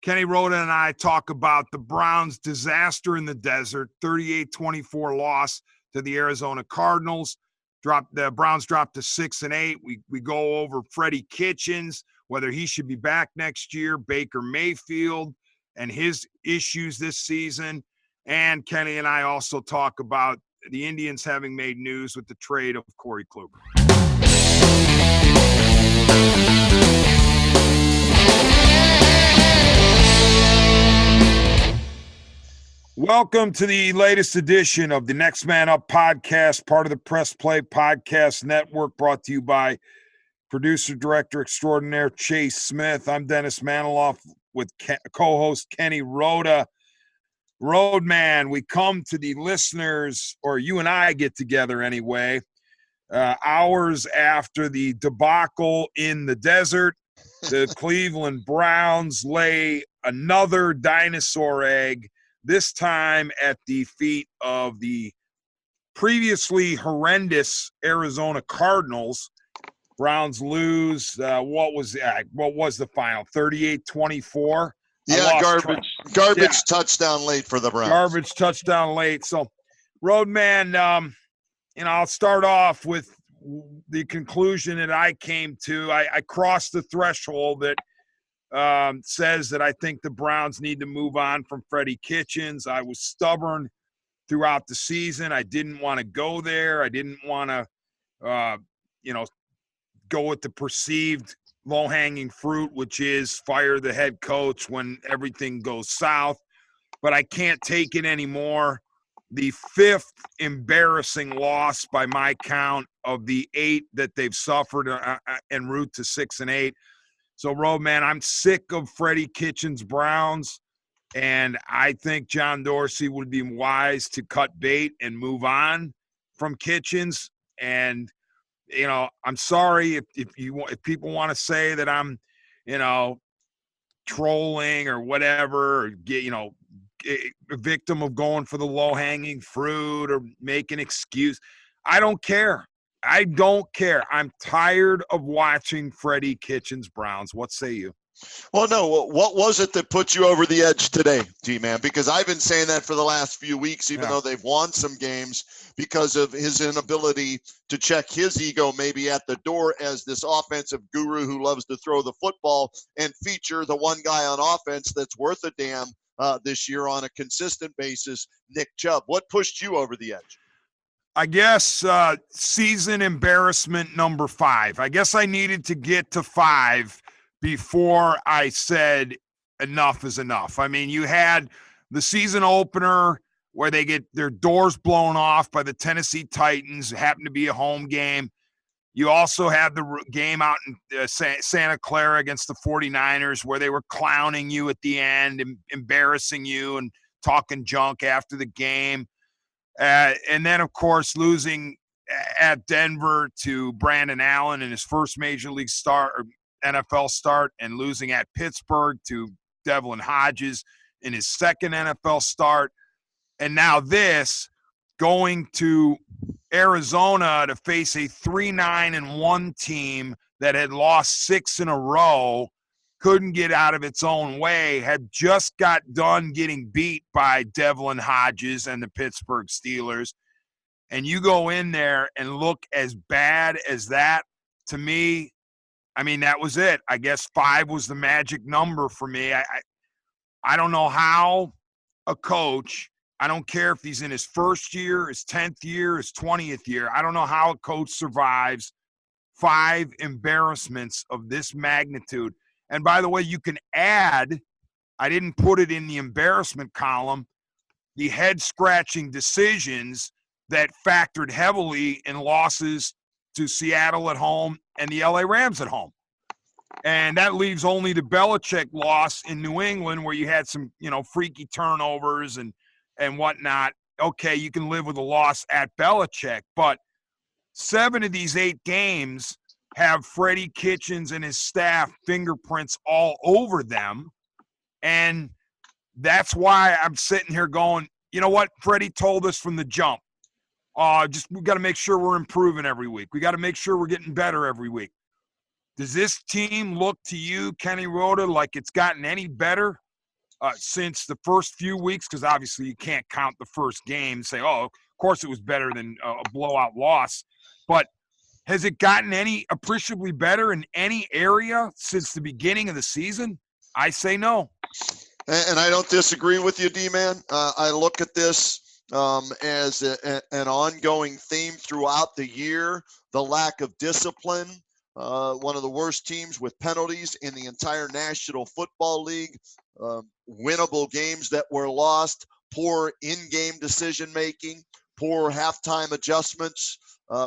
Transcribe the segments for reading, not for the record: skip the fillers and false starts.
Kenny Rhoda and I talk about the Browns' disaster in the desert, 38-24 loss to the Arizona Cardinals. The Browns dropped to 6-8. We go over Freddie Kitchens, whether he should be back next year, Baker Mayfield, and his issues this season. And Kenny and I also talk about the Indians having made news with the trade of Corey Kluber. Welcome to the latest edition of the Next Man Up podcast, part of the Press Play Podcast Network, brought to you by producer, director extraordinaire Chase Smith. I'm Dennis Maniloff with co-host Kenny Rhoda. Roadman, we come to the listeners, or you and I get together anyway, hours after the debacle in the desert. The Cleveland Browns lay another dinosaur egg, this time at the feet of the previously horrendous Arizona Cardinals. Browns lose. What was the final? 38-24. Yeah, garbage touchdown late for the Browns. Garbage touchdown late. So, Roadman, I'll start off with the conclusion that I came to. I crossed the threshold that says that I think the Browns need to move on from Freddie Kitchens. I was stubborn throughout the season. I didn't want to go there. I didn't want to, go with the perceived low-hanging fruit, which is fire the head coach when everything goes south. But I can't take it anymore. The fifth embarrassing loss by my count of the 8 that they've suffered en route to 6-8. So, Roadman, I'm sick of Freddie Kitchens' Browns, and I think John Dorsey would be wise to cut bait and move on from Kitchens. And, I'm sorry if people want to say that I'm, trolling or whatever, or get, a victim of going for the low-hanging fruit or make an excuse. I don't care. I'm tired of watching Freddie Kitchens' Browns. What say you? Well, no. What was it that put you over the edge today, G-Man? Because I've been saying that for the last few weeks, even though they've won some games, because of his inability to check his ego maybe at the door as this offensive guru who loves to throw the football and feature the one guy on offense that's worth a damn this year on a consistent basis, Nick Chubb. What pushed you over the edge? I guess season embarrassment number 5. I guess I needed to get to 5 before I said enough is enough. I mean, you had the season opener where they get their doors blown off by the Tennessee Titans. It happened to be a home game. You also had the game out in Santa Clara against the 49ers where they were clowning you at the end and embarrassing you and talking junk after the game. And then, of course, losing at Denver to Brandon Allen in his first major league start or NFL start, and losing at Pittsburgh to Devlin Hodges in his second NFL start. And now this, going to Arizona to face a 3-9-1 team that had lost 6 in a row, couldn't get out of its own way, had just got done getting beat by Devlin Hodges and the Pittsburgh Steelers. And you go in there and look as bad as that, to me, I mean, that was it. I guess 5 was the magic number for me. I don't know how a coach, I don't care if he's in his first year, his 10th year, his 20th year, I don't know how a coach survives 5 embarrassments of this magnitude. And by the way, you can add, I didn't put it in the embarrassment column, the head-scratching decisions that factored heavily in losses to Seattle at home and the LA Rams at home. And that leaves only the Belichick loss in New England where you had some, freaky turnovers and whatnot. Okay, you can live with a loss at Belichick, but 7 of these 8 games have Freddie Kitchens and his staff fingerprints all over them. And that's why I'm sitting here going, you know what? Freddie told us from the jump. We got to make sure we're improving every week. We got to make sure we're getting better every week. Does this team look to you, Kenny Rhoda, like it's gotten any better since the first few weeks, because obviously you can't count the first game and say, oh, of course it was better than a blowout loss. But has it gotten any appreciably better in any area since the beginning of the season? I say no. And I don't disagree with you, D-Man. I look at this as an ongoing theme throughout the year, the lack of discipline. One of the worst teams with penalties in the entire National Football League. Winnable games that were lost, poor in-game decision-making, poor halftime adjustments.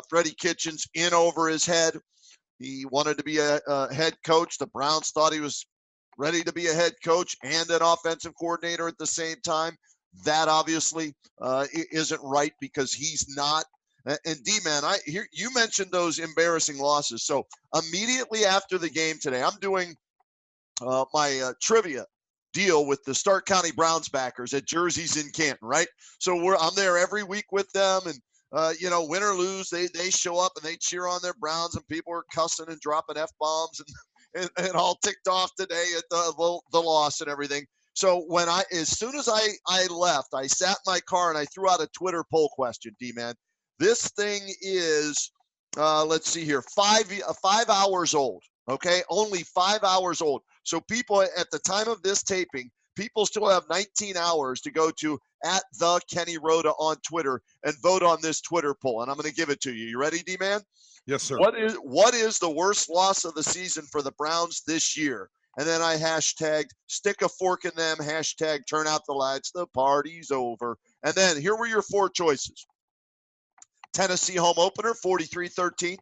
Freddie Kitchens in over his head. He wanted to be a head coach. The Browns thought he was ready to be a head coach and an offensive coordinator at the same time. That obviously isn't right because he's not. And D-Man, you mentioned those embarrassing losses. So immediately after the game today, I'm doing my trivia deal with the Stark County Browns backers at Jerseys in Canton, right? So I'm there every week with them, and win or lose, they show up and they cheer on their Browns, and people are cussing and dropping F-bombs and all ticked off today at the loss and everything. So as soon as I left, I sat in my car and I threw out a Twitter poll question, D-Man. This thing is, let's see here, 5 hours old. Okay, only 5 hours old. So people at the time of this taping, people still have 19 hours to go to @TheKennyRhoda on Twitter and vote on this Twitter poll. And I'm going to give it to you. You ready, D-Man? Yes, sir. What is the worst loss of the season for the Browns this year? And then I hashtagged stick a fork in them, hashtag turn out the lights, the party's over. And then here were your four choices. Tennessee home opener, 43-13.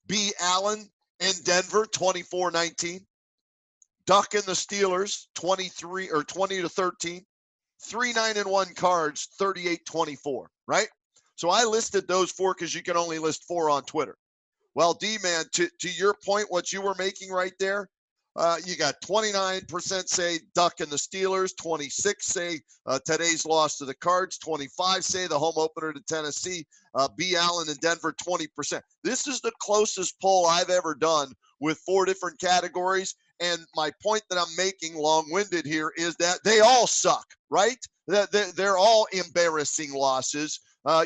B. Allen in Denver, 24-19. Duck and the Steelers, 20-13. 3-9-1 Cards, 38-24, right? So I listed those four because you can only list four on Twitter. Well, D-Man, to your point, what you were making right there, you got 29% say Duck and the Steelers, 26 say today's loss to the Cards, 25 say the home opener to Tennessee, B. Allen in Denver, 20%. This is the closest poll I've ever done with four different categories. And my point that I'm making, long-winded here, is that they all suck, right? They're all embarrassing losses.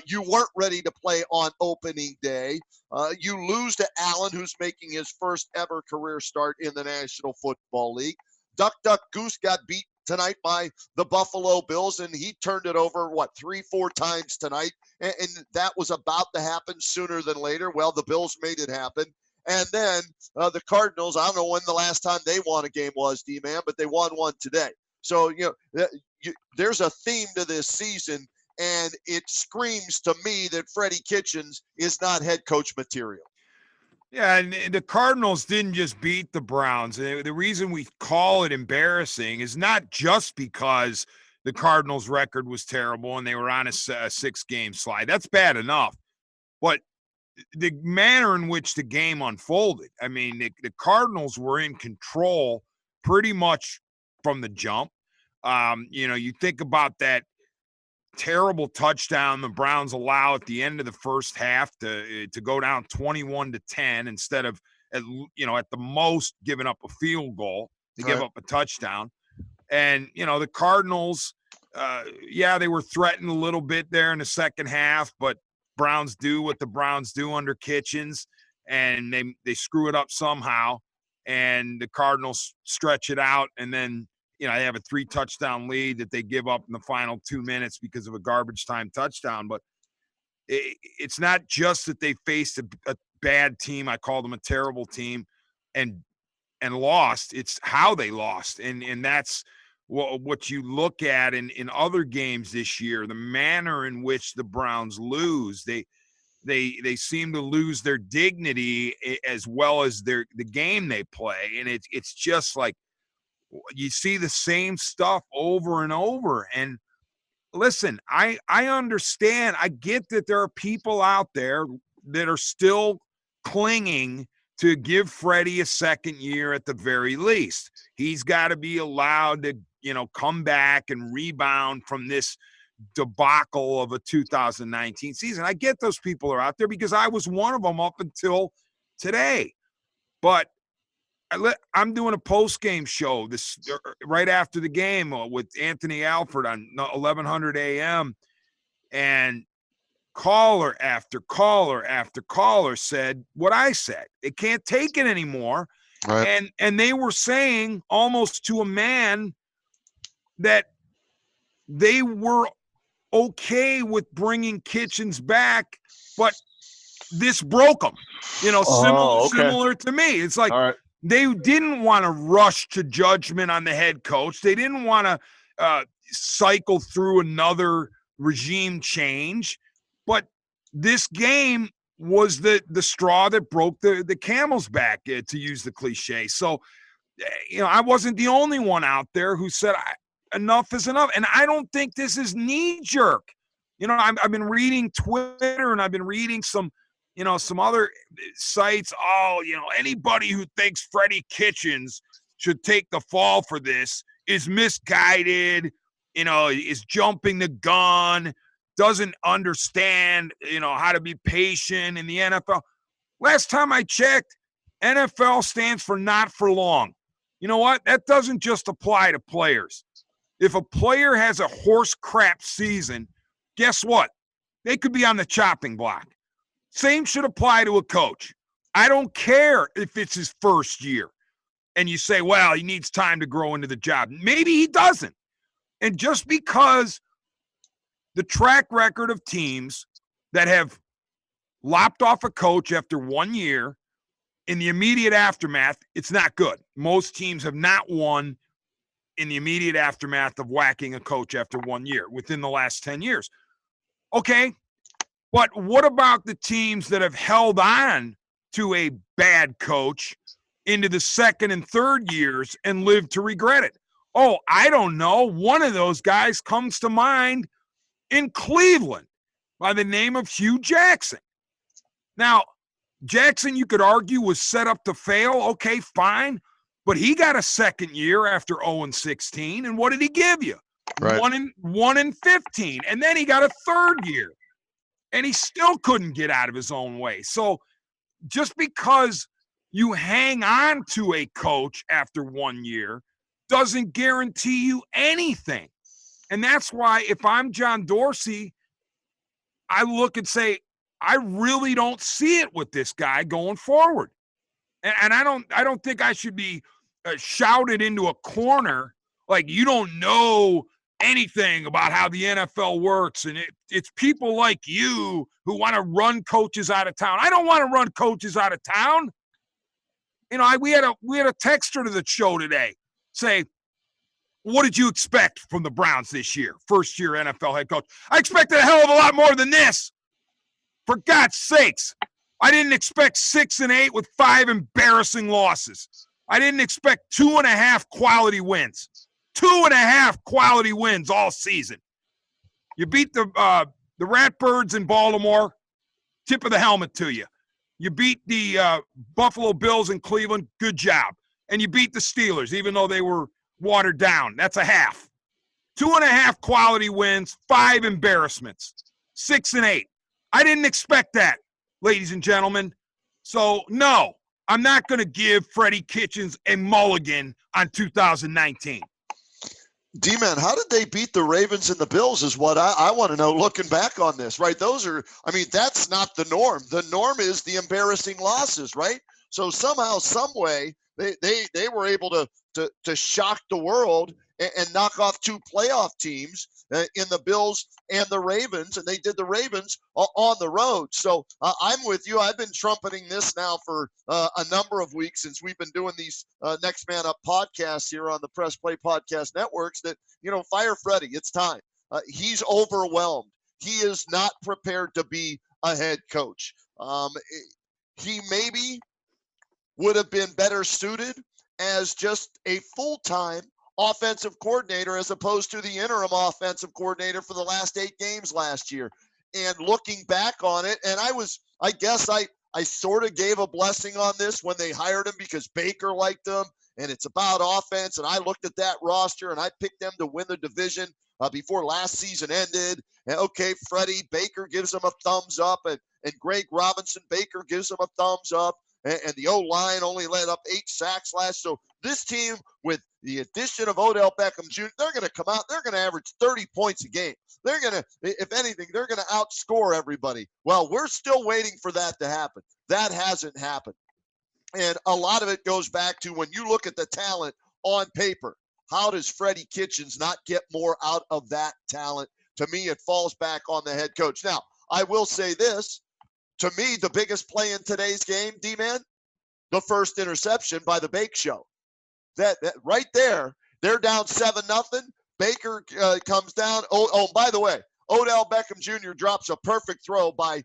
You weren't ready to play on opening day. You lose to Allen, who's making his first ever career start in the National Football League. Duck, Duck, Goose got beat tonight by the Buffalo Bills, and he turned it over, 3-4 times tonight. And that was about to happen sooner than later. Well, the Bills made it happen. And then the Cardinals, I don't know when the last time they won a game was, D-Man, but they won one today. So, there's a theme to this season, and it screams to me that Freddie Kitchens is not head coach material. Yeah, and the Cardinals didn't just beat the Browns. The reason we call it embarrassing is not just because the Cardinals' record was terrible and they were on a 6-game slide. That's bad enough. But the manner in which the game unfolded, I mean, the Cardinals were in control pretty much from the jump. You think about that terrible touchdown the Browns allow at the end of the first half to go down 21-10 instead of at the most giving up a field goal to give up a touchdown. And the Cardinals, they were threatened a little bit there in the second half, but Browns do what the Browns do under Kitchens, and they screw it up somehow, and the Cardinals stretch it out, and then they have a 3-touchdown lead that they give up in the final 2 minutes because of a garbage time touchdown. But it's not just that they faced a bad team. I call them a terrible team and lost. It's how they lost. And that's what you look at in other games this year, the manner in which the Browns lose. They seem to lose their dignity as well as the game they play. And it's just like, you see the same stuff over and over. And listen, I understand. I get that there are people out there that are still clinging to give Freddie a second year at the very least. He's got to be allowed to, come back and rebound from this debacle of a 2019 season. I get those people are out there because I was one of them up until today. But I'm doing a post-game show right after the game with Anthony Alford on 1100 a.m. and caller after caller after caller said what I said. They can't take it anymore. Right. And they were saying almost to a man that they were okay with bringing Kitchens back, but this broke them. Similar to me. It's like they didn't want to rush to judgment on the head coach. They didn't want to cycle through another regime change. But this game was the straw that broke the camel's back, to use the cliche. So, I wasn't the only one out there who said enough is enough. And I don't think this is knee jerk. I've been reading Twitter and I've been reading some other sites. Anybody who thinks Freddie Kitchens should take the fall for this is misguided, is jumping the gun, doesn't understand, how to be patient in the NFL. Last time I checked, NFL stands for not for long. You know what? That doesn't just apply to players. If a player has a horse crap season, guess what? They could be on the chopping block. Same should apply to a coach. I don't care if it's his first year and you say, well, he needs time to grow into the job. Maybe he doesn't. And just because the track record of teams that have lopped off a coach after 1 year, in the immediate aftermath, it's not good. Most teams have not won in the immediate aftermath of whacking a coach after 1 year within the last 10 years. Okay, but what about the teams that have held on to a bad coach into the second and third years and lived to regret it? Oh, I don't know. One of those guys comes to mind in Cleveland by the name of Hugh Jackson. Now, Jackson, you could argue, was set up to fail. Okay, fine. But he got a second year after 0-16. And what did he give you? Right. 1-15. And then he got a third year. And he still couldn't get out of his own way. So just because you hang on to a coach after 1 year doesn't guarantee you anything. And that's why if I'm John Dorsey, I look and say, I really don't see it with this guy going forward. And I don't think I should be shouted into a corner like you don't know anything about how the NFL works. And it's people like you who want to run coaches out of town. I don't want to run coaches out of town. We had a texter to the show today say, what did you expect from the Browns this year? First year NFL head coach. I expected a hell of a lot more than this. For God's sakes, I didn't expect 6-8 with 5 embarrassing losses. I didn't expect 2.5 quality wins. 2.5 quality wins all season. You beat the Ratbirds in Baltimore, tip of the helmet to you. You beat the Buffalo Bills in Cleveland, good job. And you beat the Steelers, even though they were watered down. That's a half. 2.5 quality wins, 5 embarrassments, 6-8. I didn't expect that, ladies and gentlemen. So, no, I'm not going to give Freddie Kitchens a mulligan on 2019. D-Man, how did they beat the Ravens and the Bills is what I want to know looking back on this, right? That's not the norm. The norm is the embarrassing losses, right? So somehow, some way, they were able to shock the world and knock off 2 playoff teams in the Bills and the Ravens, and they did the Ravens on the road. So I'm with you. I've been trumpeting this now for a number of weeks since we've been doing these Next Man Up podcasts here on the Press Play Podcast Networks that, fire Freddie. It's time. He's overwhelmed. He is not prepared to be a head coach. He maybe would have been better suited as just a full-time offensive coordinator as opposed to the interim offensive coordinator for the last 8 games last year. And looking back on it, and I guess I sort of gave a blessing on this when they hired him because Baker liked him and it's about offense. And I looked at that roster and I picked them to win the division before last season ended. And okay, Freddie, Baker gives him a thumbs up and Greg Robinson, Baker gives him a thumbs up. and the O-line only let up 8 sacks last. So this team, with the addition of Odell Beckham Jr., they're going to come out. They're going to average 30 points a game. They're going to, if anything, they're going to outscore everybody. Well, we're still waiting for that to happen. That hasn't happened. And a lot of it goes back to when you look at the talent on paper, how does Freddie Kitchens not get more out of that talent? To me, it falls back on the head coach. Now, I will say this. To me, the biggest play in today's game, D-Man, the first interception by the Bake Show. That right there, they're down 7-0. Baker comes down. By the way, Odell Beckham Jr. drops a perfect throw by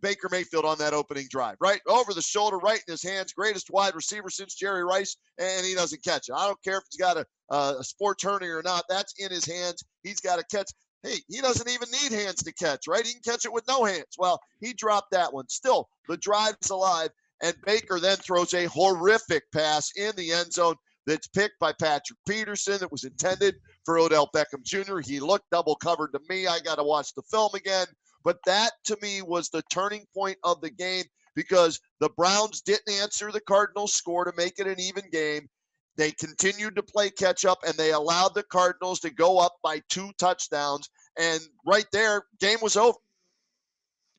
Baker Mayfield on that opening drive. Right over the shoulder, right in his hands. Greatest wide receiver since Jerry Rice, and he doesn't catch it. I don't care if he's got a sports hernia or not. That's in his hands. He's got to catch. Hey, he doesn't even need hands to catch, right? He can catch it with no hands. Well, he dropped that one. Still, the drive's alive, and Baker then throws a horrific pass in the end zone that's picked by Patrick Peterson that was intended for Odell Beckham Jr. He looked double covered to me. I got to watch the film again. But that, to me, was the turning point of the game because the Browns didn't answer the Cardinals' score to make it an even game. They continued to play catch up, and they allowed the Cardinals to go up by 2 touchdowns. And right there, game was over.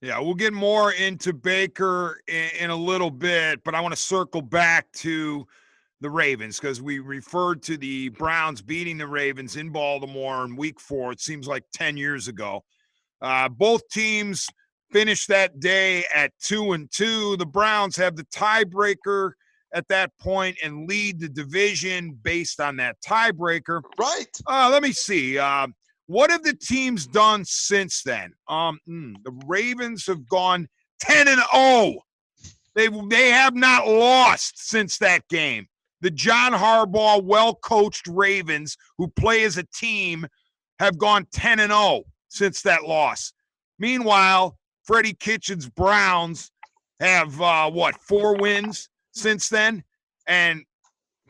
Yeah, we'll get more into Baker in a little bit, but I want to circle back to the Ravens because we referred to the Browns beating the Ravens in Baltimore in Week 4. It seems like 10 years ago. Both teams finished that day at 2-2. The Browns have the tiebreaker at that point and lead the division based on that tiebreaker. Right. Let me see. What have the teams done since then? The Ravens have gone 10-0. They have not lost since that game. The John Harbaugh well-coached Ravens, who play as a team, have gone 10-0 since that loss. Meanwhile, Freddie Kitchens' Browns have 4 wins since then, and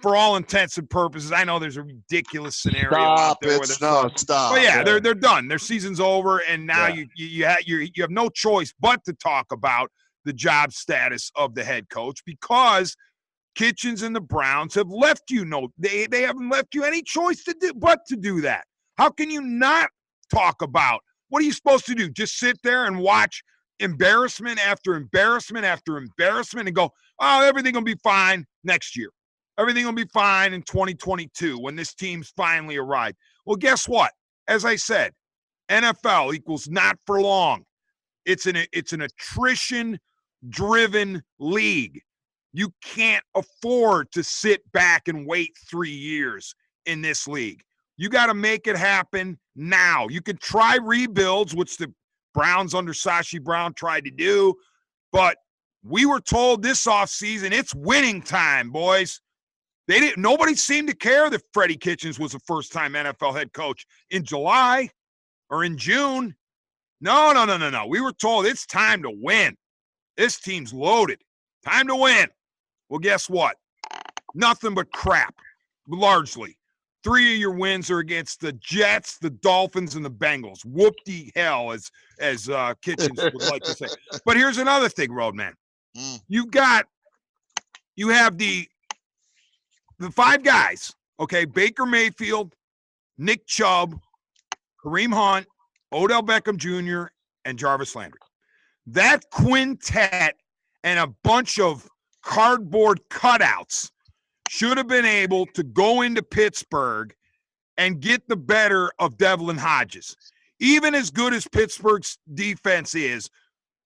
for all intents and purposes, I know there's a ridiculous scenario out there. Stop. But yeah, they're done. Their season's over, and now you have no choice but to talk about the job status of the head coach because Kitchens and the Browns have left you they haven't left you any choice to do but to do that. How can you not talk about what are you supposed to do? Just sit there and watch embarrassment after embarrassment after embarrassment and go, oh, everything will be fine next year. Everything will be fine in 2022 when this team's finally arrived. Well, guess what? As I said, NFL equals not for long. It's an attrition-driven league. You can't afford to sit back and wait 3 years in this league. You got to make it happen now. You can try rebuilds, which the Browns under Sashi Brown tried to do, but we were told this offseason it's winning time, boys. Nobody seemed to care that Freddie Kitchens was a first-time NFL head coach in July or in June. No. We were told it's time to win. This team's loaded. Time to win. Well, guess what? Nothing but crap, largely. 3 of your wins are against the Jets, the Dolphins, and the Bengals. Whoop-de hell, as Kitchens would like to say. But here's another thing, Roadman. You have the 5 guys, okay? Baker Mayfield, Nick Chubb, Kareem Hunt, Odell Beckham Jr., and Jarvis Landry. That quintet and a bunch of cardboard cutouts should have been able to go into Pittsburgh and get the better of Devlin Hodges. Even as good as Pittsburgh's defense is,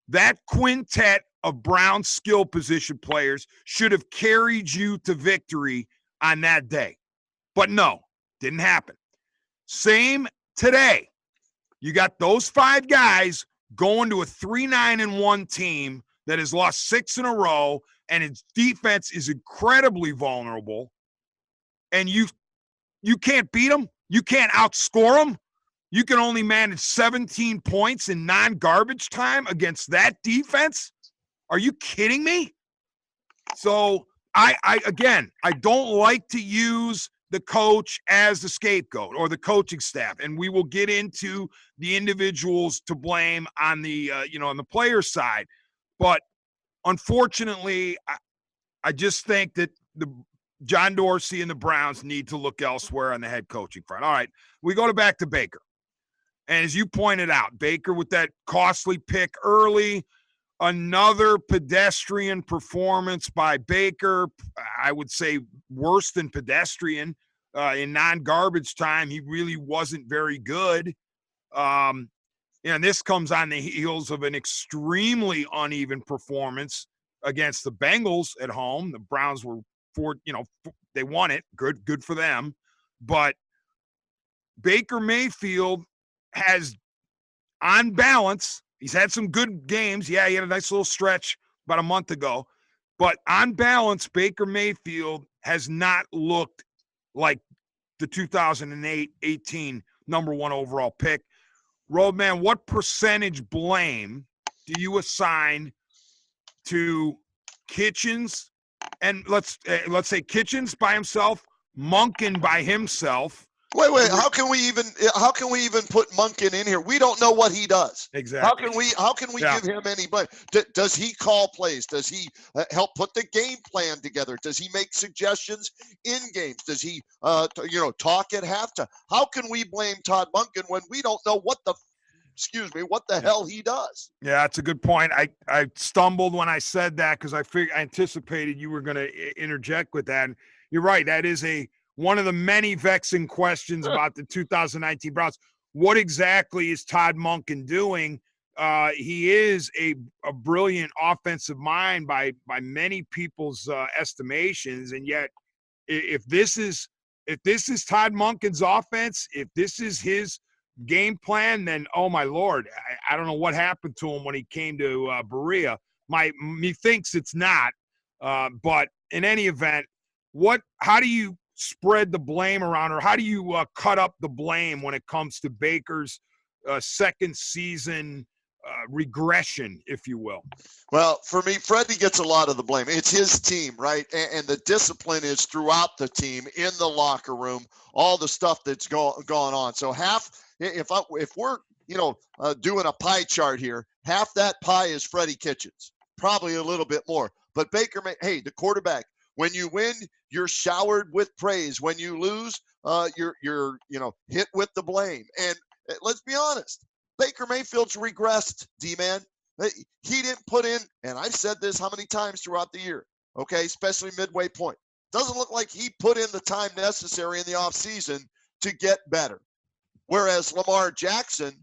that quintet of Browns skill position players should have carried you to victory on that day. But no, didn't happen. Same today. You got those 5 guys going to a 3-9-1 team that has lost 6 in a row, and its defense is incredibly vulnerable, and you can't beat them. You can't outscore them. You can only manage 17 points in non-garbage time against that defense? Are you kidding me? So, I don't like to use the coach as the scapegoat or the coaching staff, and we will get into the individuals to blame on the on the player side. But unfortunately, I just think that the John Dorsey and the Browns need to look elsewhere on the head coaching front. All right, we go back to Baker. And as you pointed out, Baker with that costly pick early, another pedestrian performance by Baker. I would say worse than pedestrian. In non-garbage time, he really wasn't very good. And this comes on the heels of an extremely uneven performance against the Bengals at home. The Browns were they won it. Good for them. But Baker Mayfield has, on balance, he's had some good games. Yeah, he had a nice little stretch about a month ago. But on balance, Baker Mayfield has not looked like the 2018 number one overall pick. Roadman, what percentage blame do you assign to Kitchens? And let's say Kitchens by himself, Monken by himself. Wait. How can we even put Monken in here? We don't know what he does. Exactly. How can we give him any blame? Does he call plays? Does he help put the game plan together? Does he make suggestions in games? Does he talk at halftime? How can we blame Todd Monken when we don't know what the hell he does? Yeah, that's a good point. I stumbled when I said that because I anticipated you were going to interject with that. And you're right. That is one of the many vexing questions about the 2019 Browns. What exactly is Todd Monken doing? He is a brilliant offensive mind by many people's estimations, and yet if this is Todd Monken's offense, if this is his game plan, then oh my Lord, I don't know what happened to him when he came to Berea. Me thinks it's not, but in any event, how do you spread the blame around, or how do you cut up the blame when it comes to Baker's second season regression, if you will? Well, for me, Freddie gets a lot of the blame. It's his team, right? And the discipline is throughout the team, in the locker room, all the stuff that's gone on. So if we're doing a pie chart here, half that pie is Freddie Kitchens, probably a little bit more. But Baker, the quarterback, when you win, you're showered with praise. When you lose, you're hit with the blame. And let's be honest, Baker Mayfield's regressed, D-man. He didn't put in, and I've said this how many times throughout the year, okay, especially midway point. Doesn't look like he put in the time necessary in the offseason to get better. Whereas Lamar Jackson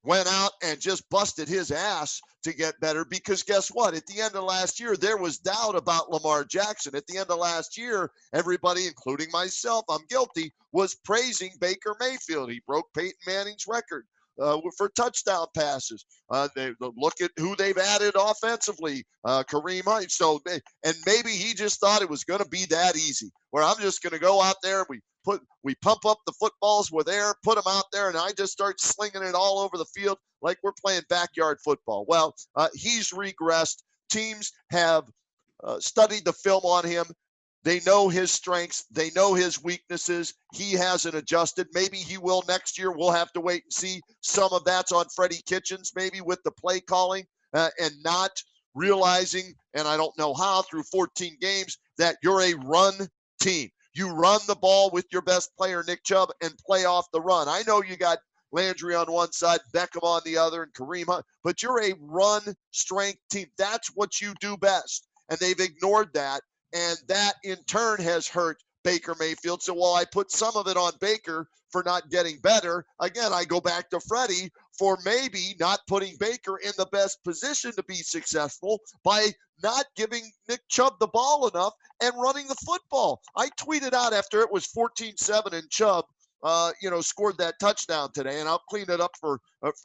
went out and just busted his ass to get better, because guess what? At the end of last year, there was doubt about Lamar Jackson. At the end of last year, everybody, including myself, I'm guilty, was praising Baker Mayfield. He broke Peyton Manning's record for touchdown passes. They look at who they've added offensively, Kareem Hunt. So, and maybe he just thought it was going to be that easy, where I'm just going to go out there and we pump up the footballs with air, put them out there, and I just start slinging it all over the field like we're playing backyard football. Well, he's regressed. Teams have studied the film on him. They know his strengths. They know his weaknesses. He hasn't adjusted. Maybe he will next year. We'll have to wait and see. Some of that's on Freddie Kitchens, maybe with the play calling and not realizing, and I don't know how, through 14 games, that you're a run team. You run the ball with your best player, Nick Chubb, and play off the run. I know you got Landry on one side, Beckham on the other, and Kareem Hunt, but you're a run strength team. That's what you do best. And they've ignored that. And that in turn has hurt Baker Mayfield. So while I put some of it on Baker for not getting better, again, I go back to Freddie for maybe not putting Baker in the best position to be successful by not giving Nick Chubb the ball enough and running the football. I tweeted out after it was 14-7 and Chubb scored that touchdown today, and I'll clean it up for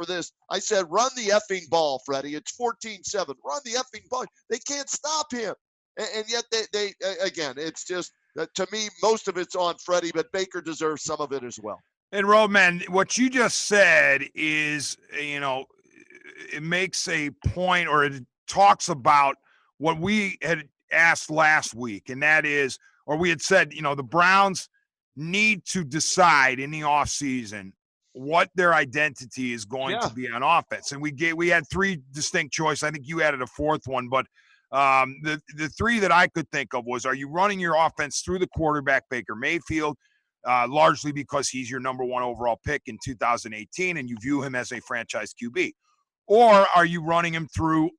this. I said, run the effing ball, Freddie. It's 14-7. Run the effing ball. They can't stop him. And yet they again, it's just, to me, most of it's on Freddie, but Baker deserves some of it as well. And Roadman, what you just said is, it makes a point, or it talks about what we had asked last week, and that is, or we had said, the Browns need to decide in the offseason what their identity is going to be on offense. And we had three distinct choices. I think you added a fourth one, but The three that I could think of was, are you running your offense through the quarterback, Baker Mayfield, largely because he's your number one overall pick in 2018 and you view him as a franchise QB? Or are you running him through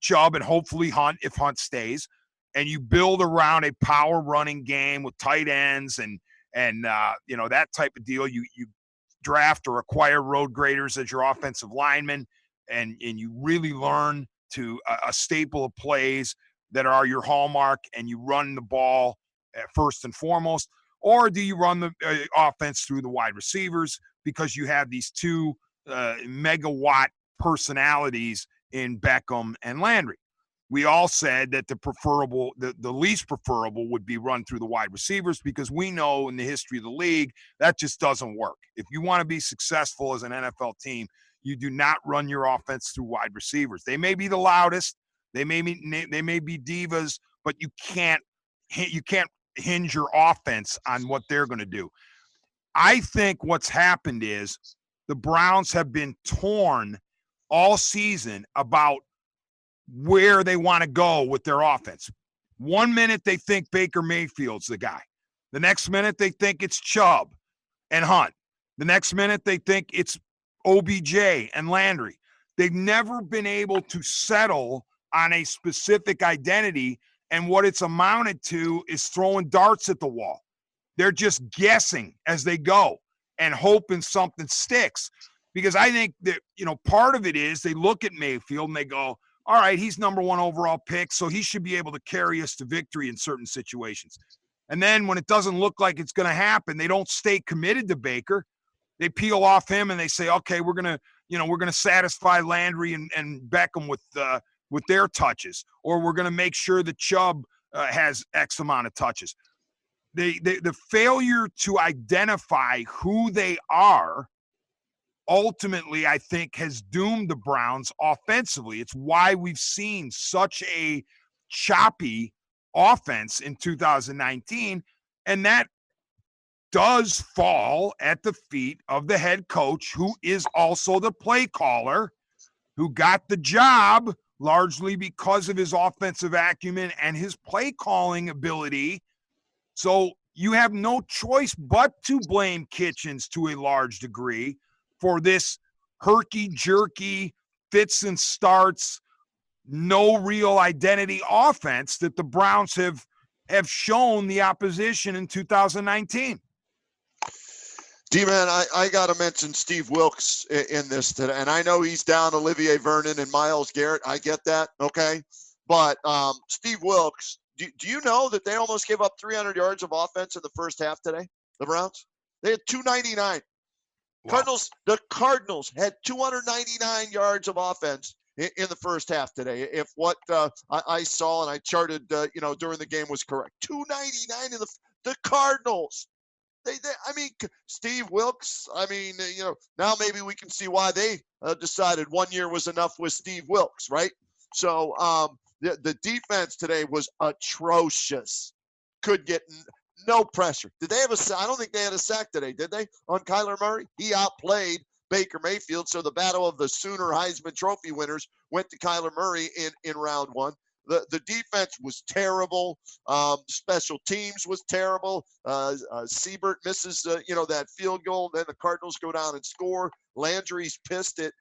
Chubb and hopefully Hunt if Hunt stays, and you build around a power running game with tight ends and that type of deal? You draft or acquire road graders as your offensive linemen, and you really learn to a staple of plays that are your hallmark, and you run the ball first and foremost? Or do you run the offense through the wide receivers because you have these two megawatt personalities in Beckham and Landry? We all said that the least preferable would be run through the wide receivers, because we know in the history of the league that just doesn't work. If you want to be successful as an NFL team, you do not run your offense through wide receivers. They may be the loudest, they may be divas, but you can't hinge your offense on what they're going to do. I think what's happened is the Browns have been torn all season about where they want to go with their offense. 1 minute they think Baker Mayfield's the guy. The next minute they think it's Chubb and Hunt. The next minute they think it's OBJ and Landry. They've never been able to settle on a specific identity, and what it's amounted to is throwing darts at the wall. They're just guessing as they go and hoping something sticks. Because I think that, part of it is they look at Mayfield and they go, all right, he's number one overall pick, so he should be able to carry us to victory in certain situations. And then when it doesn't look like it's going to happen, they don't stay committed to Baker. They peel off him and they say, okay, we're going to satisfy Landry and Beckham with their touches, or we're going to make sure that Chubb has X amount of touches. The failure to identify who they are ultimately, I think, has doomed the Browns offensively. It's why we've seen such a choppy offense in 2019, and that does fall at the feet of the head coach, who is also the play caller, who got the job largely because of his offensive acumen and his play calling ability. So you have no choice but to blame Kitchens to a large degree for this herky-jerky, fits and starts, no real identity offense that the Browns have shown the opposition in 2019. D-Man, I got to mention Steve Wilks in this today. And I know he's down Olivier Vernon and Myles Garrett. I get that, okay? But Steve Wilks, do you know that they almost gave up 300 yards of offense in the first half today, the Browns? They had 299. Wow. The Cardinals had 299 yards of offense in the first half today. If what I saw and I charted, during the game was correct, 299 in the Cardinals. Steve Wilks. Now maybe we can see why they decided 1 year was enough with Steve Wilks, right? So the defense today was atrocious. Could get no pressure. Did they have a sack? I don't think they had a sack today, did they, on Kyler Murray? He outplayed Baker Mayfield, so the battle of the Sooner Heisman Trophy winners went to Kyler Murray in round one. The defense was terrible. Special teams was terrible. Siebert misses, that field goal. Then the Cardinals go down and score. Landry's pissed at,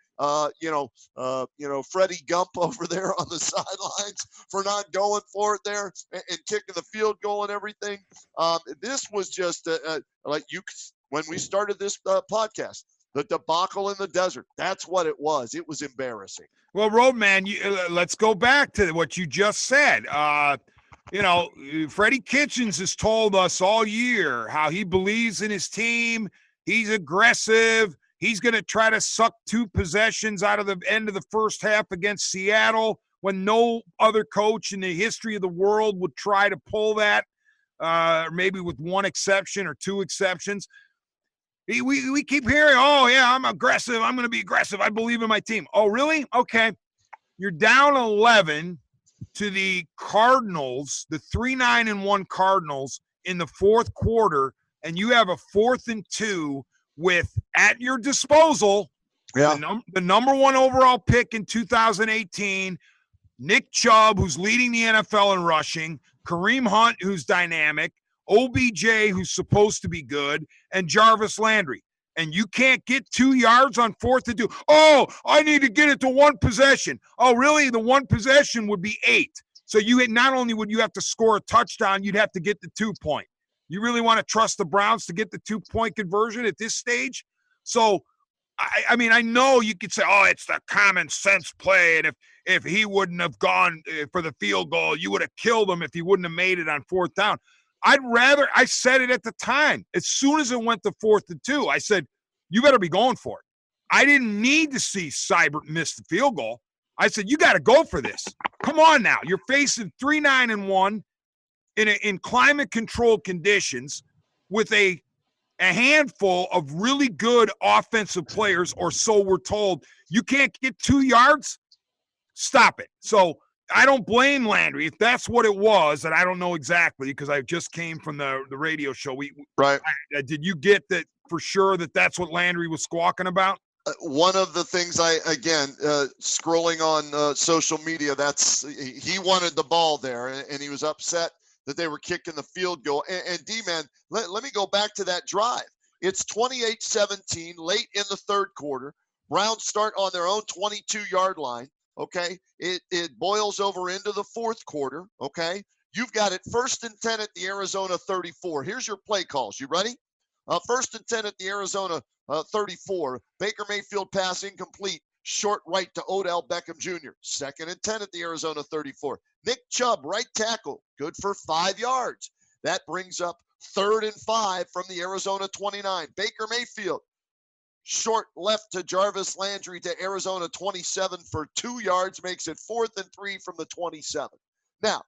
Freddie Gump over there on the sidelines for not going for it there and kicking the field goal and everything. This was just when we started this podcast, the debacle in the desert. That's what it was. It was embarrassing. Well, Roadman, let's go back to what you just said. Freddie Kitchens has told us all year how he believes in his team. He's aggressive. He's going to try to suck 2 possessions out of the end of the first half against Seattle when no other coach in the history of the world would try to pull that, maybe with 1 exception or 2 exceptions. We keep hearing, oh, yeah, I'm aggressive. I'm going to be aggressive. I believe in my team. Oh, really? Okay. You're down 11 to the Cardinals, the 3-9-1 Cardinals in the fourth quarter, and you have a 4th and 2 with, at your disposal, the number 1 overall pick in 2018, Nick Chubb, who's leading the NFL in rushing, Kareem Hunt, who's dynamic, OBJ, who's supposed to be good, and Jarvis Landry. And you can't get 2 yards on 4th and 2. Oh, I need to get it to one possession. Oh, really? The one possession would be 8. So you not only would you have to score a touchdown, you'd have to get the 2-point. You really want to trust the Browns to get the 2-point conversion at this stage? So, I mean, I know you could say, oh, it's the common sense play, and if he wouldn't have gone for the field goal, you would have killed him if he wouldn't have made it on 4th down. I said it at the time. As soon as it went to 4th and 2, I said, you better be going for it. I didn't need to see Seibert miss the field goal. I said, you got to go for this. Come on now. You're facing 3-9-1 in climate-controlled conditions with a handful of really good offensive players, or so we're told. You can't get 2 yards? Stop it. So I don't blame Landry. If that's what it was, and I don't know exactly because I just came from the radio show. Right. Did you get that for sure that that's what Landry was squawking about? One of the things scrolling on social media, he wanted the ball there, and he was upset that they were kicking the field goal. And D-Man, let me go back to that drive. It's 28-17 late in the third quarter. Browns start on their own 22-yard line. Okay, it boils over into the fourth quarter. Okay, you've got it 1st and 10 at the Arizona 34. Here's your play calls. You ready? 1st and 10 at the Arizona 34. Baker Mayfield pass incomplete. Short right to Odell Beckham Jr. 2nd and 10 at the Arizona 34. Nick Chubb, right tackle, good for 5 yards. That brings up 3rd and 5 from the Arizona 29. Baker Mayfield, short left to Jarvis Landry to Arizona 27 for 2 yards, makes it 4th and 3 from the 27. Now,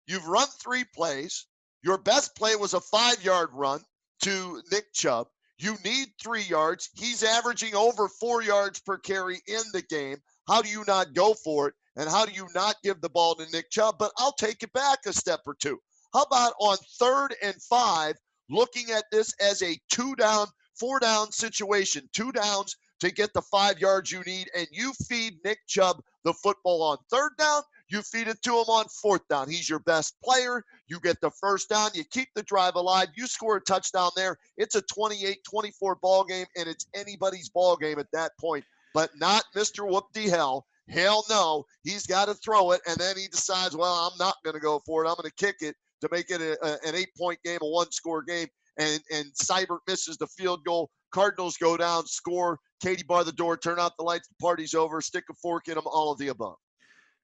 you've run 3 plays. Your best play was a 5-yard run to Nick Chubb. You need 3 yards. He's averaging over 4 yards per carry in the game. How do you not go for it? And how do you not give the ball to Nick Chubb? But I'll take it back a step or two. How about on 3rd and 5, looking at this as a 2-down, 4-down situation, 2 downs to get the 5 yards you need, and you feed Nick Chubb the football on 3rd down, you feed it to him on 4th down. He's your best player. You get the 1st down. You keep the drive alive. You score a touchdown there. It's a 28-24 ball game, and it's anybody's ball game at that point, but not Mr. Whoop-de-hell. Hell no. He's got to throw it, and then he decides, well, I'm not going to go for it. I'm going to kick it to make it an 8-point game, a 1-score game. And Seibert misses the field goal. Cardinals go down, score. Katie bar the door, turn out the lights, the party's over, stick a fork in them, all of the above.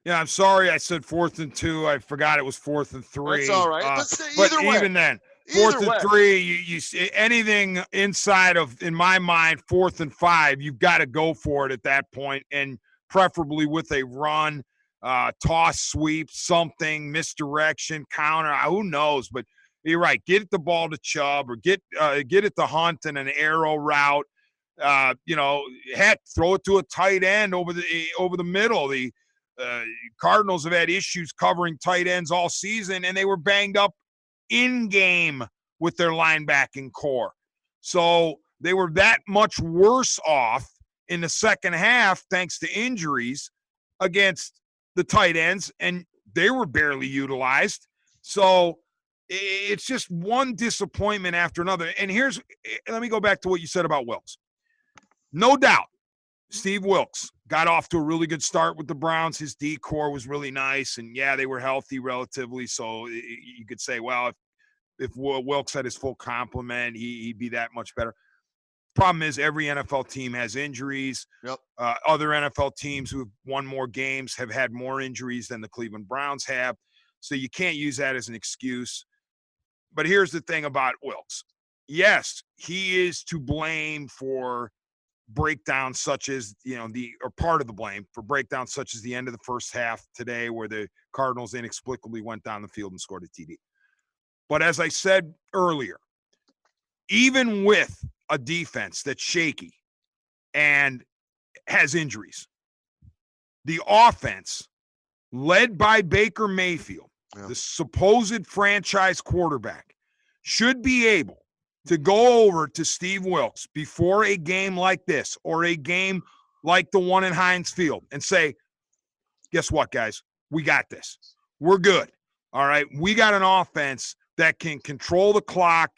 Yeah, I'm sorry I said 4th and 2. I forgot it was 4th and 3. That's all right. But even then, 4th and 3, you see anything inside of, in my mind, 4th and 5, you've got to go for it at that point, and preferably with a run, toss, sweep, something, misdirection, counter, who knows. But you're right. Get the ball to Chubb, or get it to Hunt in an arrow route. Heck, throw it to a tight end over the middle. The Cardinals have had issues covering tight ends all season, and they were banged up in game with their linebacking core. So they were that much worse off in the second half thanks to injuries against the tight ends, and they were barely utilized. So it's just one disappointment after another. And let me go back to what you said about Wilks. No doubt, Steve Wilks got off to a really good start with the Browns. His D core was really nice, and yeah, they were healthy relatively. So you could say, well, if Wilks had his full complement, he'd be that much better. Problem is, every NFL team has injuries. Yep. Other NFL teams who have won more games have had more injuries than the Cleveland Browns have. So you can't use that as an excuse. But here's the thing about Wilks. Yes, he is to blame for breakdowns such as, or part of the blame for breakdowns such as the end of the first half today, where the Cardinals inexplicably went down the field and scored a TD. But as I said earlier, even with a defense that's shaky and has injuries, the offense led by Baker Mayfield, the supposed franchise quarterback, should be able to go over to Steve Wilks before a game like this, or a game like the one in Heinz Field, and say, guess what, guys? We got this. We're good. All right. We got an offense that can control the clock,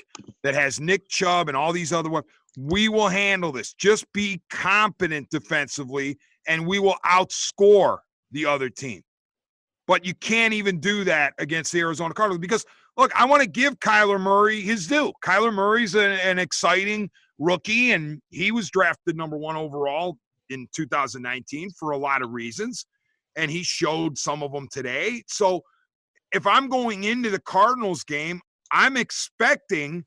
that has Nick Chubb and all these other ones. We will handle this. Just be competent defensively, and we will outscore the other team. But you can't even do that against the Arizona Cardinals because, look, I want to give Kyler Murray his due. Kyler Murray's an exciting rookie, and he was drafted number 1 overall in 2019 for a lot of reasons, and he showed some of them today. So if I'm going into the Cardinals game, I'm expecting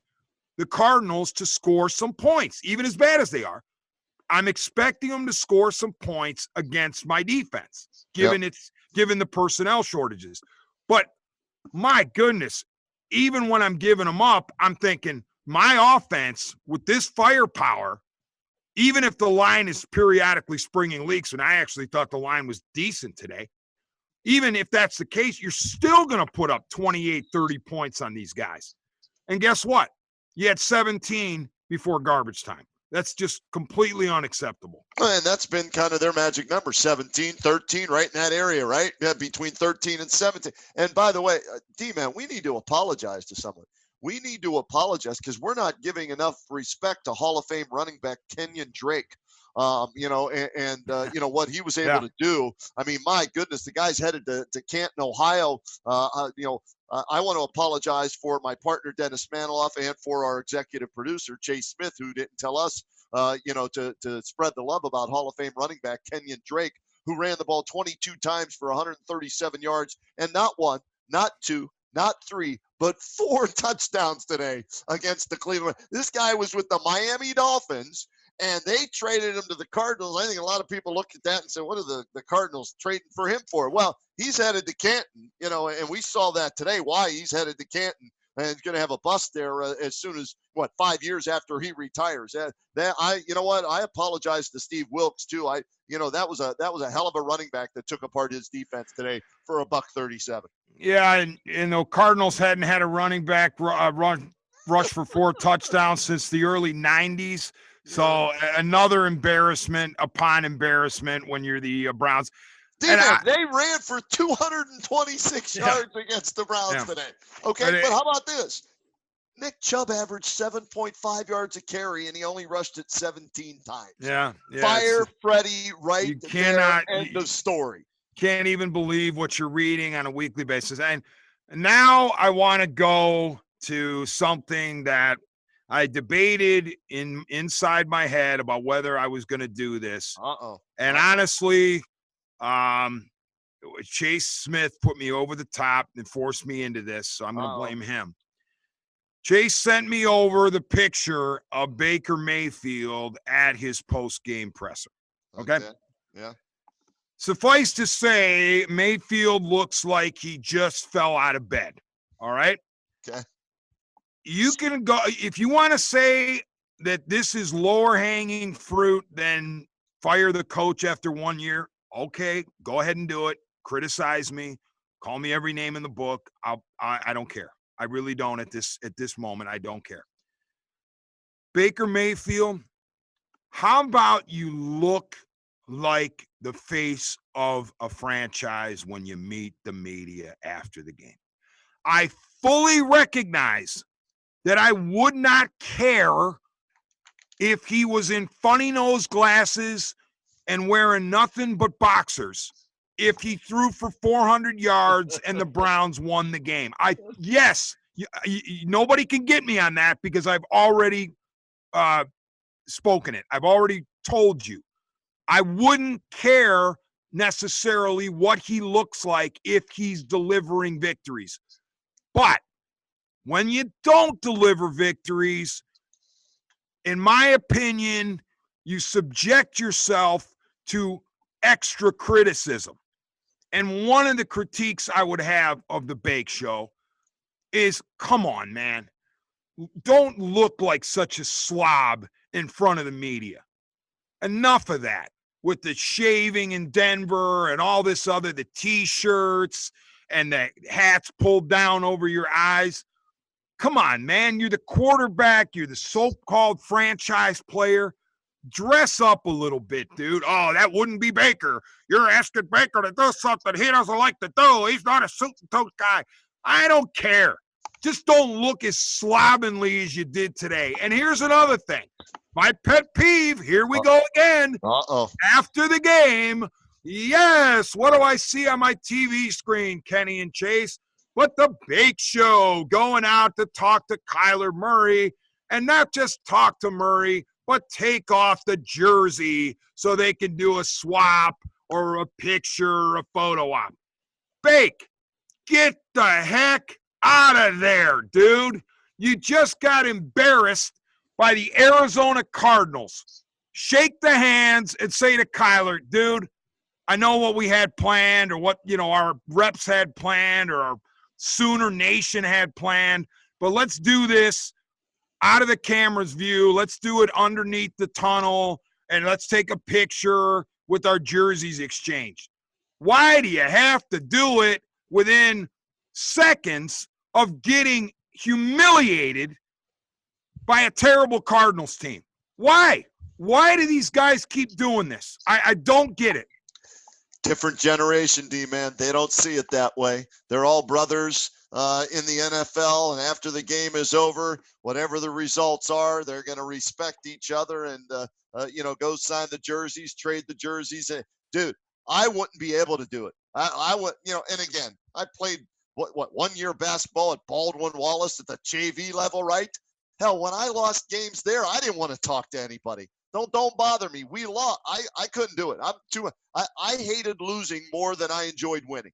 the Cardinals to score some points, even as bad as they are. I'm expecting them to score some points against my defense, given the personnel shortages. But my goodness, even when I'm giving them up, I'm thinking my offense with this firepower, even if the line is periodically springing leaks, and I actually thought the line was decent today, even if that's the case, you're still going to put up 28, 30 points on these guys. And guess what? You had 17 before garbage time. That's just completely unacceptable. And that's been kind of their magic number, 17, 13, right in that area, right? Yeah, between 13 and 17. And by the way, D-Man, we need to apologize to someone. We need to apologize because we're not giving enough respect to Hall of Fame running back Kenyon Drake. You know, what he was able to do. I mean, my goodness, the guy's headed to Canton, Ohio. I want to apologize for my partner, Dennis Maniloff, and for our executive producer, Chase Smith, who didn't tell us, to spread the love about Hall of Fame running back Kenyon Drake, who ran the ball 22 times for 137 yards and not 1, not 2, not 3, but 4 touchdowns today against the Cleveland. This guy was with the Miami Dolphins, and they traded him to the Cardinals. I think a lot of people look at that and say, what are the Cardinals trading for him for? Well, he's headed to Canton, and we saw that today, why he's headed to Canton and he's going to have a bust there as soon as, 5 years after he retires. I apologize to Steve Wilkes, too. That was a hell of a running back that took apart his defense today for $137. Yeah, and the Cardinals hadn't had a running back rush for 4 touchdowns since the early 90s. So another embarrassment upon embarrassment when you're the Browns. They ran for 226 yards against the Browns today. Okay, but how about this? Nick Chubb averaged 7.5 yards a carry, and he only rushed it 17 times. Yeah. Fire Freddie right there, end of story. Can't even believe what you're reading on a weekly basis. And now I want to go to something that I debated inside my head about whether I was going to do this. And honestly, Chase Smith put me over the top and forced me into this, so I'm going to blame him. Chase sent me over the picture of Baker Mayfield at his post-game presser. Okay? Yeah. Suffice to say, Mayfield looks like he just fell out of bed. All right? Okay. You can go, if you want to say that this is lower hanging fruit than fire the coach after 1 year, okay, go ahead and do it. Criticize me. Call me every name in the book. I don't care. I really don't at this moment. I don't care. Baker Mayfield, how about you look like the face of a franchise when you meet the media after the game? I fully recognize that I would not care if he was in funny nose glasses and wearing nothing but boxers if he threw for 400 yards and the Browns won the game. Nobody can get me on that because I've already spoken it. I've already told you. I wouldn't care necessarily what he looks like if he's delivering victories. But when you don't deliver victories, in my opinion, you subject yourself to extra criticism. And one of the critiques I would have of the Bake Show is, come on, man. Don't look like such a slob in front of the media. Enough of that with the shaving in Denver and all this other, the T-shirts and the hats pulled down over your eyes. Come on, man. You're the quarterback. You're the so-called franchise player. dress up a little bit, dude. Oh, that wouldn't be Baker. You're asking Baker to do something he doesn't like to do. He's not a suit and tote guy. I don't care. Just don't look as slovenly as you did today. And here's another thing. My pet peeve, here we go again. Uh-oh. After the game, yes, what do I see on my TV screen, Kenny and Chase? But the Bake Show going out to talk to Kyler Murray, and not just talk to Murray, but take off the jersey so they can do a swap or a picture or a photo op. Bake, get the heck out of there, dude. You just got embarrassed by the Arizona Cardinals. Shake the hands and say to Kyler, dude, I know what we had planned or what, our reps had planned or our Sooner Nation had planned, but let's do this out of the camera's view. Let's do it underneath the tunnel, and let's take a picture with our jerseys exchanged. Why do you have to do it within seconds of getting humiliated by a terrible Cardinals team? Why? Why do these guys keep doing this? I don't get it. Different generation, D-man. They don't see it that way. They're all brothers in the NFL, and after the game is over, whatever the results are, they're going to respect each other and, go sign the jerseys, trade the jerseys. Dude, I wouldn't be able to do it. I would, and again, I played, 1 year basketball at Baldwin Wallace at the JV level, right? Hell, when I lost games there, I didn't want to talk to anybody. Don't bother me. We lost. I couldn't do it. I hated losing more than I enjoyed winning.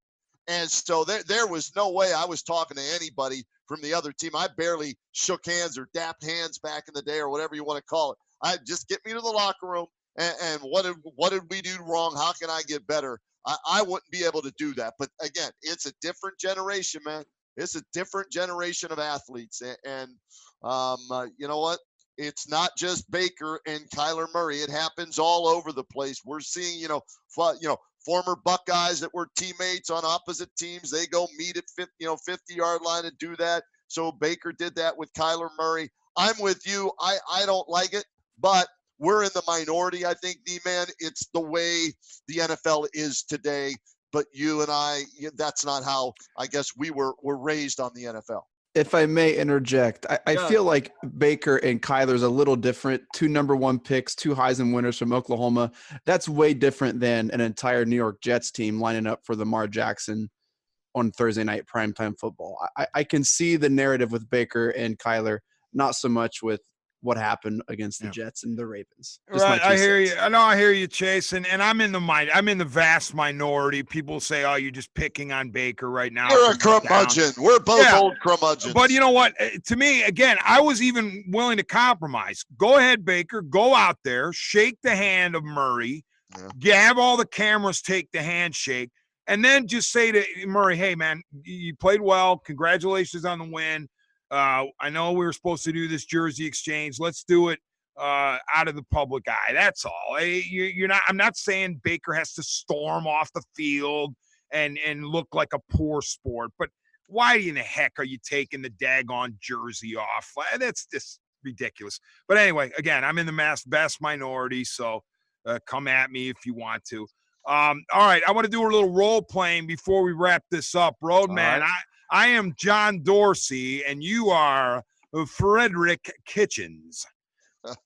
And so there was no way I was talking to anybody from the other team. I barely shook hands or dapped hands back in the day or whatever you want to call it. I just get me to the locker room and what did we do wrong? How can I get better? I wouldn't be able to do that. But again, it's a different generation, man. It's a different generation of athletes. And you know what? It's not just Baker and Kyler Murray. It happens all over the place. We're seeing, former Buckeyes that were teammates on opposite teams. They go meet at 50-yard line and do that. So Baker did that with Kyler Murray. I'm with you. I don't like it, but we're in the minority, I think, D-man. It's the way the NFL is today. But you and I, that's not how I guess we were raised on the NFL. If I may interject, I feel like Baker and Kyler's a little different. 2 number 1 picks, 2 Heisman winners from Oklahoma. That's way different than an entire New York Jets team lining up for Lamar Jackson on Thursday night primetime football. I can see the narrative with Baker and Kyler, not so much with what happened against the Jets and the Ravens. Right, I hear you. I hear you, Chase, and I'm in the vast minority. People say, "Oh, you're just picking on Baker right now." You're a curmudgeon. We're both old curmudgeons. But you know what? To me, again, I was even willing to compromise. Go ahead, Baker. Go out there, shake the hand of Murray. Have all the cameras take the handshake, and then just say to Murray, "Hey, man, you played well. Congratulations on the win. I know we were supposed to do this jersey exchange. Let's do it out of the public eye." That's all. I'm not saying Baker has to storm off the field and look like a poor sport, but why in the heck are you taking the daggone jersey off? That's just ridiculous. But anyway, again, I'm in the vast minority, so come at me if you want to. All right, I want to do a little role playing before we wrap this up. Roadman, right. I am John Dorsey, and you are Frederick Kitchens.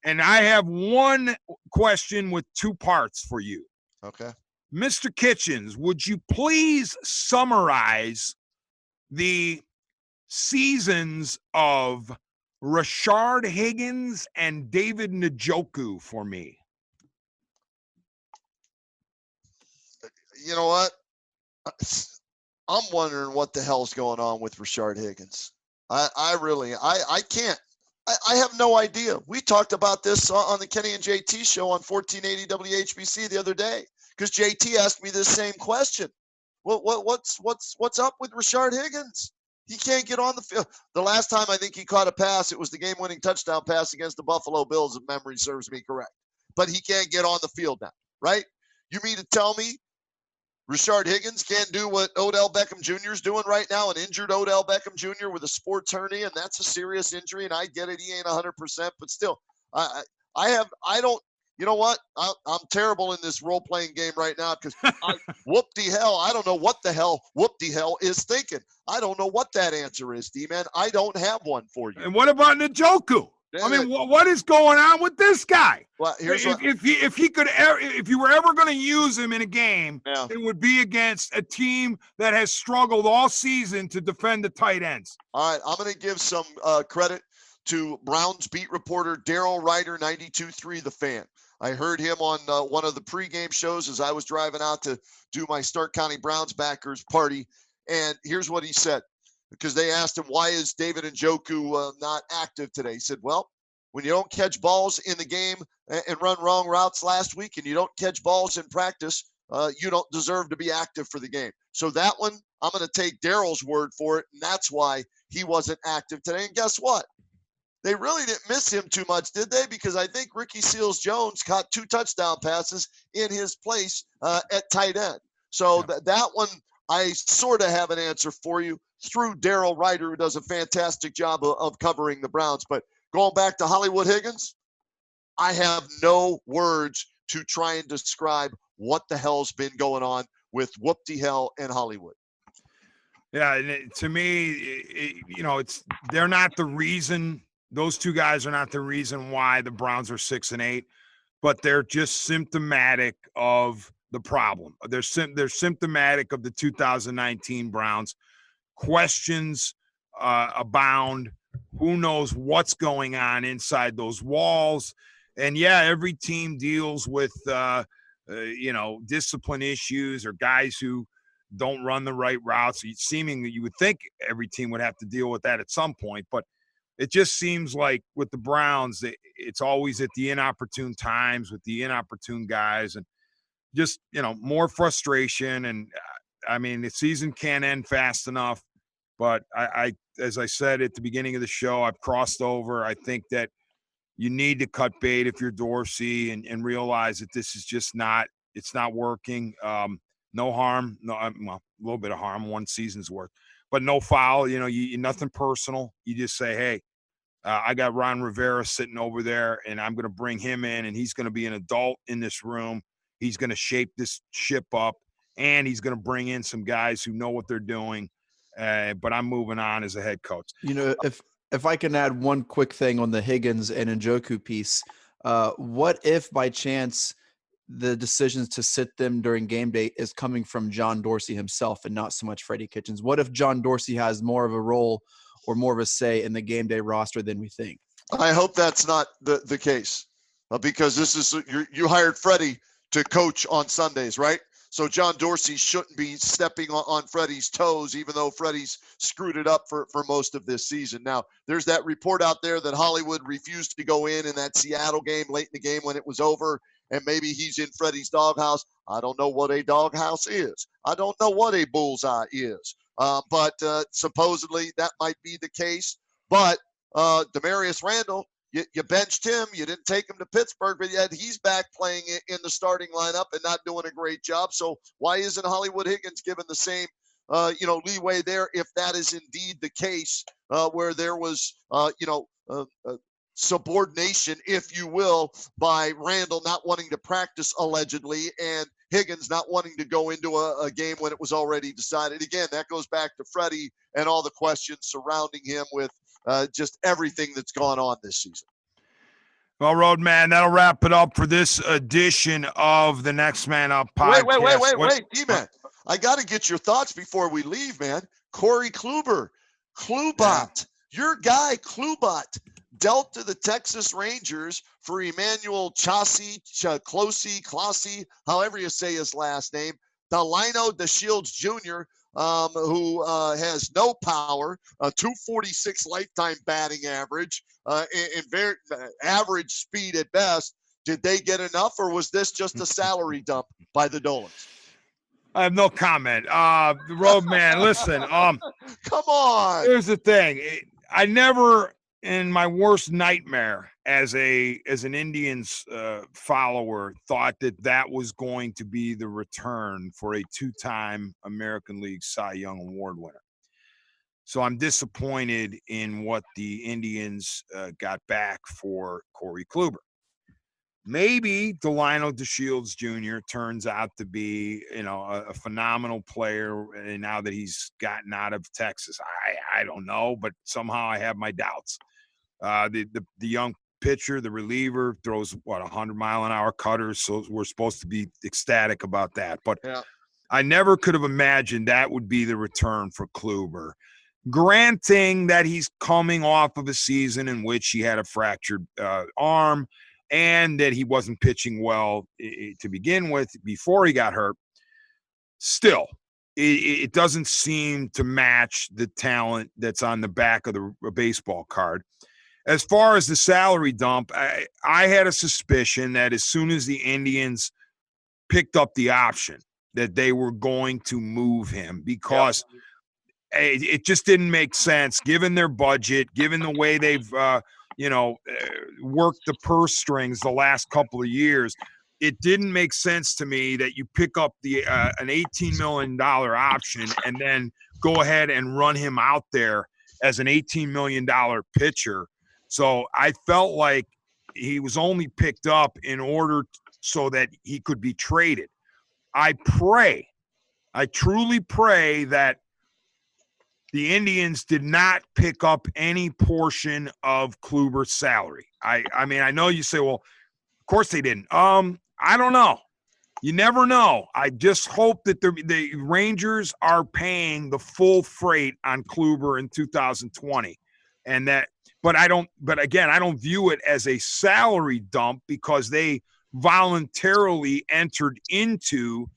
And I have one question with 2 parts for you. Okay. Mr. Kitchens, would you please summarize the seasons of Rashard Higgins and David Njoku for me? You know what? I'm wondering what the hell's going on with Rashard Higgins. I can't. I have no idea. We talked about this on the Kenny and JT show on 1480 WHBC the other day because JT asked me this same question. What's up with Rashard Higgins? He can't get on the field. The last time I think he caught a pass, it was the game-winning touchdown pass against the Buffalo Bills, if memory serves me correct. But he can't get on the field now, right? You mean to tell me Rashard Higgins can't do what Odell Beckham Jr. is doing right now, an injured Odell Beckham Jr. with a sports hernia, and that's a serious injury, and I get it, he ain't 100%, but still, you know what? I'm terrible in this role-playing game right now because whoop-de-hell, I don't know what the hell whoop-de-hell is thinking. I don't know what that answer is, D-Man. I don't have one for you. And what about Njoku? I mean, what is going on with this guy? Well, here's if you were ever going to use him in a game, yeah. it would be against a team that has struggled all season to defend the tight ends. All right, I'm going to give some credit to Browns beat reporter Daryl Ryder, 92.3 The Fan. I heard him on one of the pregame shows as I was driving out to do my Stark County Browns backers party, and here's what he said. Because they asked him, why is David Njoku not active today? He said, well, when you don't catch balls in the game and run wrong routes last week and you don't catch balls in practice, you don't deserve to be active for the game. So that one, I'm going to take Daryl's word for it, and that's why he wasn't active today. And guess what? They really didn't miss him too much, did they? Because I think Ricky Seals-Jones caught 2 touchdown passes in his place at tight end. So that one, I sort of have an answer for you through Daryl Ryder, who does a fantastic job of covering the Browns. But going back to Hollywood Higgins, I have no words to try and describe what the hell's been going on with whoop-de-hell and Hollywood. Yeah, and to me, they're not the reason. Those two guys are not the reason why the Browns are 6-8, but they're just symptomatic of the problem. They're symptomatic of the 2019 Browns. Questions abound. Who knows what's going on inside those walls? And yeah, every team deals with discipline issues or guys who don't run the right routes. Seemingly, you would think every team would have to deal with that at some point, but it just seems like with the Browns, it's always at the inopportune times with the inopportune guys, and just more frustration. And I mean, the season can't end fast enough. But I, as I said at the beginning of the show, I've crossed over. I think that you need to cut bait if you're Dorsey and realize that this is just it's not working. No harm, a little bit of harm, one season's worth, but no foul. You nothing personal. You just say, hey, I got Ron Rivera sitting over there, and I'm going to bring him in, and he's going to be an adult in this room. He's going to shape this ship up, and he's going to bring in some guys who know what they're doing. But I'm moving on as a head coach. If I can add one quick thing on the Higgins and Njoku piece, what if by chance the decisions to sit them during game day is coming from John Dorsey himself and not so much Freddie Kitchens? What if John Dorsey has more of a role or more of a say in the game day roster than we think? I hope that's not the case because this is you hired Freddie to coach on Sundays, right? So John Dorsey shouldn't be stepping on Freddie's toes, even though Freddie's screwed it up for most of this season. Now, there's that report out there that Hollywood refused to go in that Seattle game late in the game when it was over, and maybe he's in Freddie's doghouse. I don't know what a doghouse is. I don't know what a bullseye is. But supposedly that might be the case. But Demarius Randall, you benched him. You didn't take him to Pittsburgh, but yet he's back playing in the starting lineup and not doing a great job. So why isn't Hollywood Higgins given the same, leeway there if that is indeed the case where there was, subordination, if you will, by Randall not wanting to practice allegedly and Higgins not wanting to go into a game when it was already decided. Again, that goes back to Freddie and all the questions surrounding him with just everything that's gone on this season. Well, Roadman, that'll wrap it up for this edition of the Next Man Up podcast. Wait, D-Man. I got to get your thoughts before we leave, man. Corey Kluber, Klubot, your guy Klubot, dealt to the Texas Rangers for Emmanuel Clossy, however you say his last name, Delino DeShields Jr., who has no power, a 246 lifetime batting average, and very average speed at best. Did they get enough, or was this just a salary dump by the Dolans? I have no comment. Roadman, listen. Come on. Here's the thing. I never, in my worst nightmare as an Indians follower, thought that was going to be the return for a 2-time American League Cy Young Award winner. So I'm disappointed in what the Indians got back for Corey Kluber. maybe Delino DeShields Jr. turns out to be, a phenomenal player. And now that he's gotten out of Texas, I don't know, but somehow I have my doubts. The young pitcher, the reliever, throws 100-mile-an-hour cutters. So we're supposed to be ecstatic about that. But yeah. I never could have imagined that would be the return for Kluber. Granting that he's coming off of a season in which he had a fractured arm and that he wasn't pitching well to begin with before he got hurt, still, it doesn't seem to match the talent that's on the back of the baseball card. As far as the salary dump, I had a suspicion that as soon as the Indians picked up the option, that they were going to move him because it just didn't make sense given their budget, given the way they've worked the purse strings the last couple of years. It didn't make sense to me that you pick up an $18 million option and then go ahead and run him out there as an $18 million pitcher. So I felt like he was only picked up in order so that he could be traded. I truly pray that the Indians did not pick up any portion of Kluber's salary. I mean, I know you say, well, of course they didn't. I don't know. You never know. I just hope that the Rangers are paying the full freight on Kluber in 2020. But again, I don't view it as a salary dump because they voluntarily entered into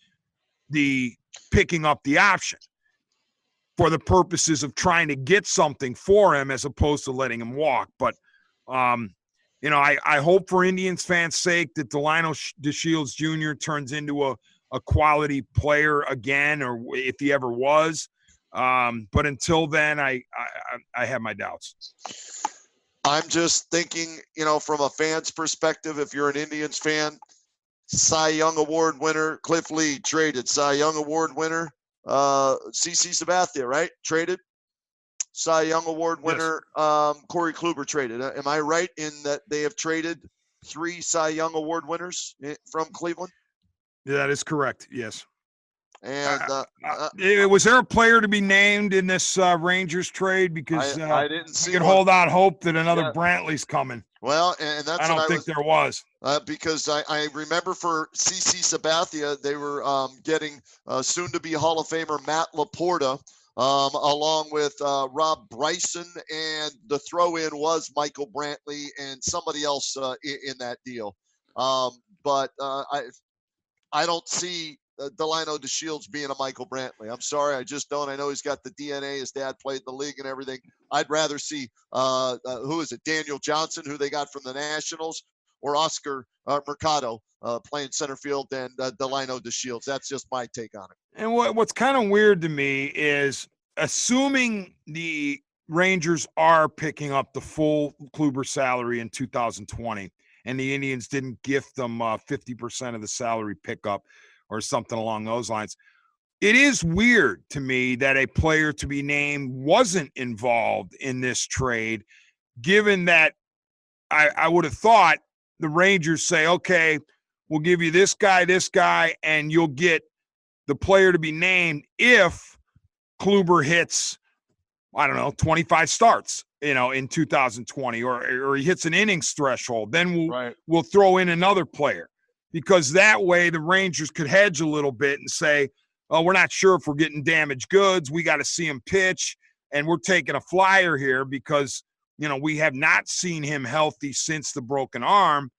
the picking up the option for the purposes of trying to get something for him as opposed to letting him walk. But, I hope for Indians fans' sake that Delino DeShields Jr. turns into a quality player again, or if he ever was. But until then, I have my doubts. I'm just thinking, from a fan's perspective, if you're an Indians fan, Cy Young Award winner, Cliff Lee traded. Cy Young Award winner, CC Sabathia, right? Traded. Cy Young Award winner, yes. Corey Kluber traded. Am I right in that they have traded 3 Cy Young Award winners from Cleveland? Yeah, that is correct. Yes. And was there a player to be named in this Rangers trade? Because I didn't see. You can hold out hope that another Brantley's coming. Well, and that's I don't think there was. Because I remember for CC Sabathia, they were getting soon-to-be Hall of Famer Matt Laporta, along with Rob Bryson, and the throw-in was Michael Brantley and somebody else in that deal. But I don't see Delino DeShields being a Michael Brantley. I'm sorry, I just don't. I know he's got the DNA. His dad played in the league and everything. I'd rather see who is it? Daniel Johnson, who they got from the Nationals, or Oscar Mercado playing center field than Delino DeShields. That's just my take on it. And what's kind of weird to me is, assuming the Rangers are picking up the full Kluber salary in 2020, and the Indians didn't gift them 50% of the salary pickup or something along those lines. It is weird to me that a player to be named wasn't involved in this trade, given that I would have thought the Rangers say, okay, we'll give you this guy, and you'll get the player to be named if Kluber hits, 25 starts, in 2020, or he hits an innings threshold. Then we'll throw in another player. Because that way the Rangers could hedge a little bit and say, oh, we're not sure if we're getting damaged goods. We got to see him pitch, and we're taking a flyer here because, we have not seen him healthy since the broken arm.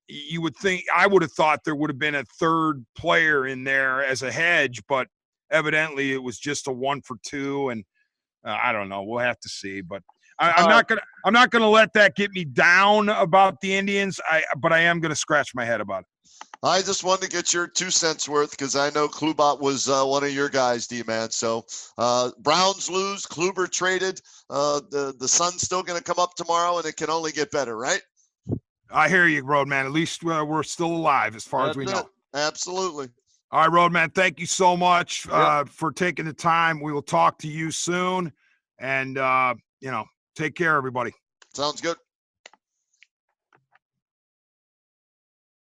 You would think, I would have thought there would have been a third player in there as a hedge, but evidently it was just a 1 for 2, and I don't know. We'll have to see, but I'm not gonna let that get me down about the Indians. But I am gonna scratch my head about it. I just wanted to get your 2 cents worth because I know Kluber was one of your guys, D-Man. So Browns lose, Kluber traded. The sun's still gonna come up tomorrow, and it can only get better, right? I hear you, Roadman. At least we're still alive, as far as we know. Absolutely. All right, Roadman. Thank you so much for taking the time. We will talk to you soon, and take care, everybody. Sounds good.